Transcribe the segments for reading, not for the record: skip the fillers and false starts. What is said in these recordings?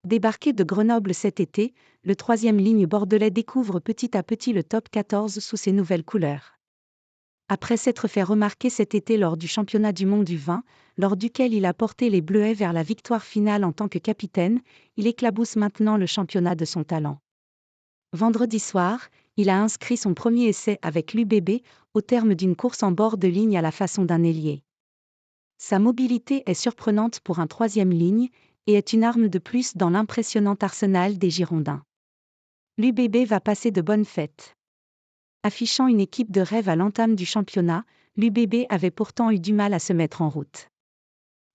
Débarqué de Grenoble cet été, le troisième ligne bordelais découvre petit à petit le top 14 sous ses nouvelles couleurs. Après s'être fait remarquer cet été lors du championnat du monde du vin, lors duquel il a porté les Bleuets vers la victoire finale en tant que capitaine, il éclabousse maintenant le championnat de son talent. Vendredi soir, il a inscrit son premier essai avec l'UBB, au terme d'une course en bord de ligne à la façon d'un ailier. Sa mobilité est surprenante pour un troisième ligne, et est une arme de plus dans l'impressionnant arsenal des Girondins. L'UBB va passer de bonnes fêtes. Affichant une équipe de rêve à l'entame du championnat, l'UBB avait pourtant eu du mal à se mettre en route.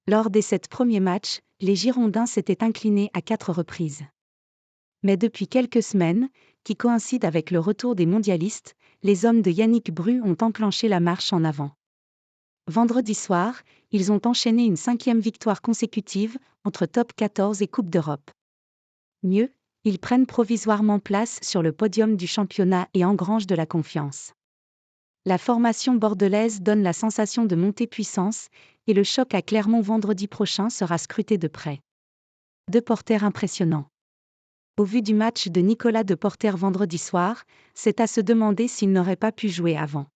Lors des 7 premiers matchs, les Girondins s'étaient inclinés à 4 reprises. Mais depuis quelques semaines, qui coïncident avec le retour des mondialistes, les hommes de Yannick Bru ont enclenché la marche en avant. Vendredi soir, ils ont enchaîné une 5e victoire consécutive, entre top 14 et Coupe d'Europe. Mieux, ils prennent provisoirement place sur le podium du championnat et engrangent de la confiance. La formation bordelaise donne la sensation de montée puissance, et le choc à Clermont vendredi prochain sera scruté de près. De Porter impressionnants. Au vu du match de Nicolas De Porter vendredi soir, c'est à se demander s'il n'aurait pas pu jouer avant.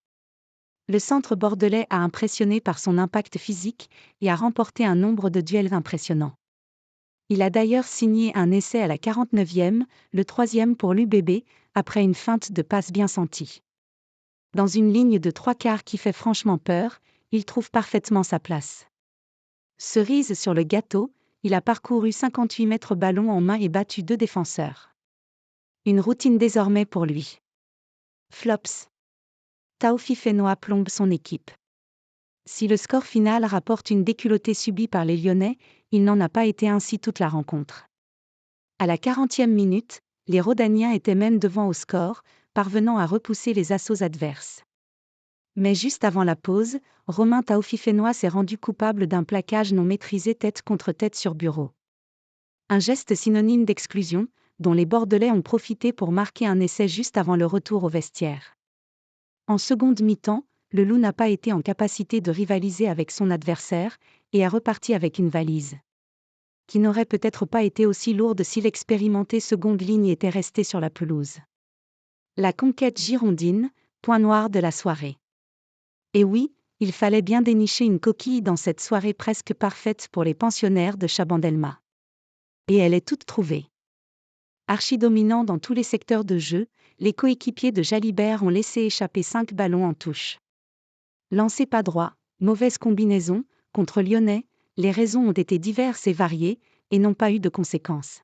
Le centre bordelais a impressionné par son impact physique et a remporté un nombre de duels impressionnants. Il a d'ailleurs signé un essai à la 49e, le 3e pour l'UBB, après une feinte de passe bien sentie. Dans une ligne de 3 quarts qui fait franchement peur, il trouve parfaitement sa place. Cerise sur le gâteau, il a parcouru 58 mètres ballon en main et battu 2 défenseurs. Une routine désormais pour lui. Flops. Taofi Fenois plombe son équipe. Si le score final rapporte une déculottée subie par les Lyonnais, il n'en a pas été ainsi toute la rencontre. À la 40e minute, les Rhodaniens étaient même devant au score, parvenant à repousser les assauts adverses. Mais juste avant la pause, Romain Taofi Fenois s'est rendu coupable d'un plaquage non maîtrisé tête contre tête sur bureau. Un geste synonyme d'exclusion, dont les Bordelais ont profité pour marquer un essai juste avant le retour au vestiaire. En seconde mi-temps, le Loup n'a pas été en capacité de rivaliser avec son adversaire, et est reparti avec une valise qui n'aurait peut-être pas été aussi lourde si l'expérimentée seconde ligne était restée sur la pelouse. La conquête girondine, point noir de la soirée. Et oui, il fallait bien dénicher une coquille dans cette soirée presque parfaite pour les pensionnaires de Chabandelma. Et elle est toute trouvée. Archi-dominant dans tous les secteurs de jeu, les coéquipiers de Jalibert ont laissé échapper 5 ballons en touche. Lancé pas droit, mauvaise combinaison, contre Lyonnais, les raisons ont été diverses et variées, et n'ont pas eu de conséquences.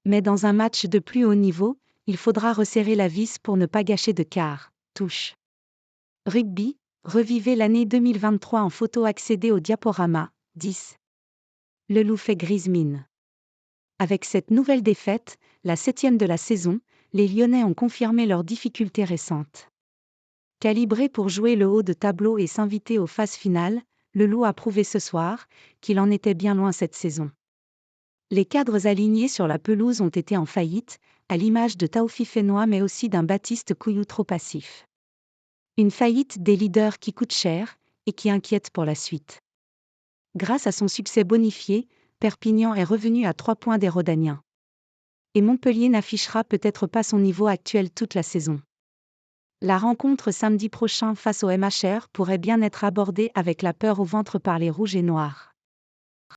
Mais dans un match de plus haut niveau, il faudra resserrer la vis pour ne pas gâcher de quart, touche. Rugby, revivez l'année 2023 en photo accédez au diaporama, 10. Le Loup fait grise mine. Avec cette nouvelle défaite, la 7e de la saison, les Lyonnais ont confirmé leurs difficultés récentes. Calibré pour jouer le haut de tableau et s'inviter aux phases finales, le Loup a prouvé ce soir qu'il en était bien loin cette saison. Les cadres alignés sur la pelouse ont été en faillite, à l'image de Taofi Fenois mais aussi d'un Baptiste Couillou trop passif. Une faillite des leaders qui coûte cher, et qui inquiète pour la suite. Grâce à son succès bonifié, Perpignan est revenu à 3 points des Rhodaniens. Et Montpellier n'affichera peut-être pas son niveau actuel toute la saison. La rencontre samedi prochain face au MHR pourrait bien être abordée avec la peur au ventre par les Rouges et Noirs.